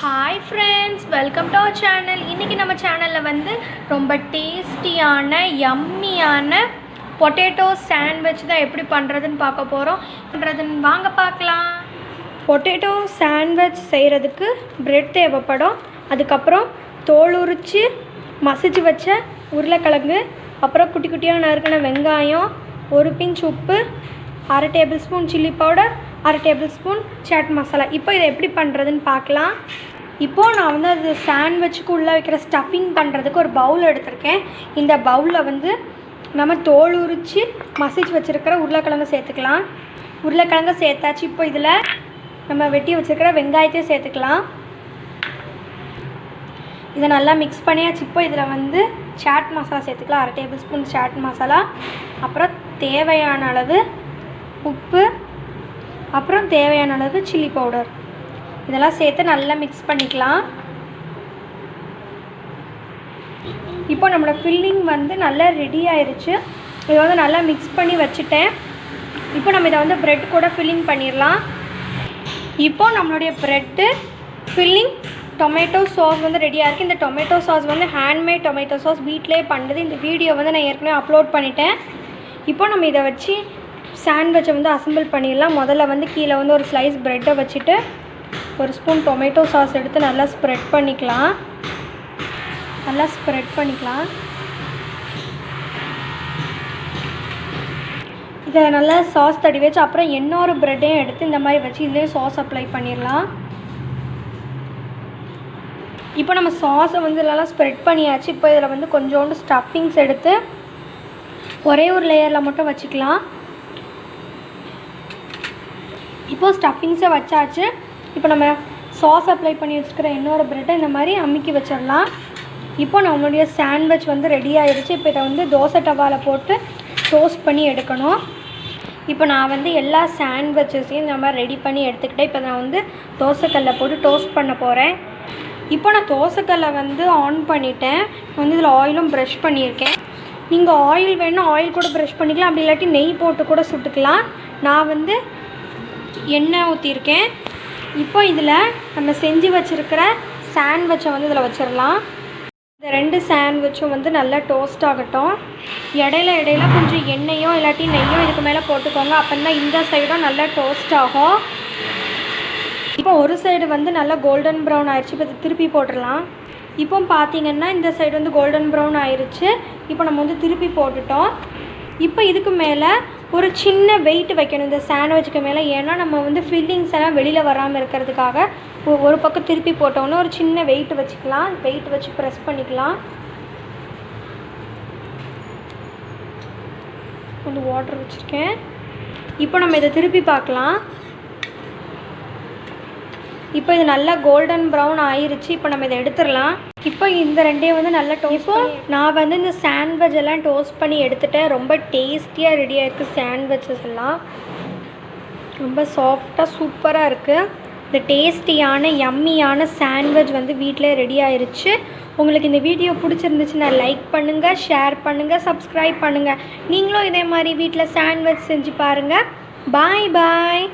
Hi friends, welcome to our channel. இன்றைக்கி நம்ம சேனலில் வந்து ரொம்ப டேஸ்டியான யம்மியான பொட்டேட்டோ சாண்ட்விச் தான் எப்படி பண்ணுறதுன்னு பார்க்க போகிறோம். வாங்க பார்க்கலாம். பொட்டேட்டோ சாண்ட்விச் செய்கிறதுக்கு பிரெட் தேவைப்படும். அதுக்கப்புறம் தோல் உரித்து மசிச்சு வச்ச உருளைக்கிழங்கு, அப்புறம் குட்டி குட்டியாக நறுக்கின வெங்காயம், ஒரு பிஞ்ச் உப்பு, 1/2 tablespoon chilli powder, 1/2 tablespoon chaat masala. இப்போ இதை எப்படி பண்ணுறதுன்னு பார்க்கலாம். இப்போது நான் வந்து அது சாண்ட்விச்சுக்கு உள்ளே வைக்கிற ஸ்டஃபிங் பண்ணுறதுக்கு ஒரு பவுல் எடுத்திருக்கேன். இந்த பவுலில் வந்து நம்ம தோல் உரித்து மசிச்சு வச்சுருக்கிற உருளைக்கிழங்கு சேர்த்துக்கலாம். உருளைக்கிழங்கு சேர்த்தாச்சு. இப்போ இதில் நம்ம வெட்டி வச்சுருக்கிற வெங்காயத்தையும் சேர்த்துக்கலாம். இதை நல்லா மிக்ஸ் பண்ணியாச்சு. இப்போ இதில் வந்து சாட் மசாலா சேர்த்துக்கலாம். 1/2 டேபிள் ஸ்பூன் சாட் மசாலா, அப்புறம் தேவையான அளவு உப்பு, அப்புறம் தேவையான அளவு சில்லி பவுடர், இதெல்லாம் சேர்த்து நல்லா மிக்ஸ் பண்ணிக்கலாம். இப்போ நம்மளோட ஃபில்லிங் வந்து நல்லா ரெடி ஆயிடுச்சு. இதை வந்து நல்லா மிக்ஸ் பண்ணி வச்சுட்டேன். இப்போ நம்ம இதை வந்து ப்ரெட் கூட ஃபில்லிங் பண்ணிடலாம். இப்போ நம்மளுடைய ப்ரெட்டு ஃபில்லிங் டொமேட்டோ சாஸ் வந்து ரெடியாக இருக்குது. இந்த டொமேட்டோ சாஸ் வந்து ஹேண்ட்மேட் டொமேட்டோ சாஸ், வீட்டிலே பண்ணுறது. இந்த வீடியோ வந்து நான் ஏற்கனவே அப்லோட் பண்ணிட்டேன். இப்போ நம்ம இதை வச்சு சாண்ட்விச்சை வந்து அசம்பிள் பண்ணிடலாம். முதல்ல வந்து கீழே வந்து ஒரு ஸ்லைஸ் ப்ரெட்டை வச்சுட்டு ஒரு ஸ்பூன் டொமேட்டோ சாஸ் எடுத்து நல்லா ஸ்ப்ரெட் பண்ணிக்கலாம். இதை நல்லா சாஸ் தடி வச்சு அப்புறம் இன்னொரு ப்ரெட்டையும் எடுத்து இந்த மாதிரி வச்சு இதுலேயே சாஸ் அப்ளை பண்ணிடலாம். இப்போ நம்ம சாஸை வந்து நல்லா ஸ்ப்ரெட் பண்ணியாச்சு. இப்போ இதில் வந்து கொஞ்சோண்டு ஸ்டஃபிங்ஸ் எடுத்து ஒரே ஒரு லேயரில் மட்டும் வச்சுக்கலாம். இப்போ ஸ்டஃபிங்ஸை வச்சாச்சு. இப்போ நம்ம சாஸ் அப்ளை பண்ணி வச்சுக்கிற இன்னொரு ப்ரெட்டை இந்த மாதிரி அமுக்கி வச்சிடலாம். இப்போ நம்மளுடைய சாண்ட்விச் வந்து ரெடி ஆகிடுச்சு. இப்போ இதை வந்து தோசை டவாவில் போட்டு டோஸ்ட் பண்ணி எடுக்கணும். இப்போ நான் வந்து எல்லா சாண்ட்விச்சஸையும் இந்த மாதிரி ரெடி பண்ணி எடுத்துக்கிட்டேன். இப்போ நான் வந்து தோசைக்கல்லை போட்டு டோஸ்ட் பண்ண போகிறேன். இப்போ நான் தோசைக்கல்லை வந்து ஆன் பண்ணிட்டேன். வந்து இதில் ஆயிலும் ப்ரஷ் பண்ணியிருக்கேன். நீங்கள் ஆயில் வேணும் ஆயில் கூட ப்ரஷ் பண்ணிக்கலாம், அப்படி இல்லாட்டி நெய் போட்டு கூட சுட்டுக்கலாம். நான் வந்து எண்ணெய் ஊற்றிருக்கேன். இப்போ இதில் நம்ம செஞ்சு வச்சுருக்கிற சாண்ட்விச்சை வந்து இதில் வச்சிடலாம். இந்த 2 சாண்ட்விச்சும் வந்து நல்லா டோஸ்ட் ஆகட்டும். இடையில கொஞ்சம் எண்ணெயோ இல்லாட்டி நெய்யோ இதுக்கு மேலே போட்டுக்கோங்க. அப்போ தான் இந்த சைடும் நல்லா டோஸ்ட் ஆகும். இப்போ ஒரு சைடு வந்து நல்லா கோல்டன் ப்ரௌன் ஆயிடுச்சு. இப்போ இதை திருப்பி போட்டுடலாம். இப்போ பார்த்தீங்கன்னா இந்த சைடு வந்து கோல்டன் ப்ரௌன் ஆயிடுச்சு. இப்போ நம்ம வந்து திருப்பி போட்டுட்டோம். இப்போ இதுக்கு மேலே ஒரு சின்ன வெயிட் வைக்கணும் இந்த சாண்ட்விச்சுக்கு மேலே. ஏன்னா நம்ம வந்து ஃபில்லிங்ஸ் எல்லாம் வெளியில் வராமல் இருக்கிறதுக்காக ஒரு பக்கம் திருப்பி போட்டோன்னா ஒரு சின்ன வெயிட் வச்சுக்கலாம். வெயிட் வச்சு ப்ரெஸ் பண்ணிக்கலாம். கொஞ்சம் வாட்டர் வச்சுருக்கேன். இப்போ நம்ம இதை திருப்பி பார்க்கலாம். இப்போ இது நல்லா கோல்டன் ப்ரௌன் ஆயிருச்சு. இப்போ நம்ம இதை எடுத்துடலாம். இப்போ இந்த 2ஐயும் வந்து நல்லா டோஸ்ட் பண்ணி நான் வந்து இந்த சாண்ட்விச் எல்லாம் டோஸ்ட் பண்ணி எடுத்துட்டேன். ரொம்ப டேஸ்டியாக ரெடியாக இருக்குது. சாண்ட்விச்சஸ் எல்லாம் ரொம்ப சாஃப்டாக சூப்பராக இருக்குது. இந்த டேஸ்டியான யம்மியான சாண்ட்விச் வந்து வீட்டிலே ரெடி ஆயிருச்சு. உங்களுக்கு இந்த வீடியோ பிடிச்சிருந்துச்சுன்னா லைக் பண்ணுங்கள், ஷேர் பண்ணுங்கள், சப்ஸ்கிரைப் பண்ணுங்கள். நீங்களும் இதே மாதிரி வீட்டில் சாண்ட்விச் செஞ்சு பாருங்கள். பாய் பாய்.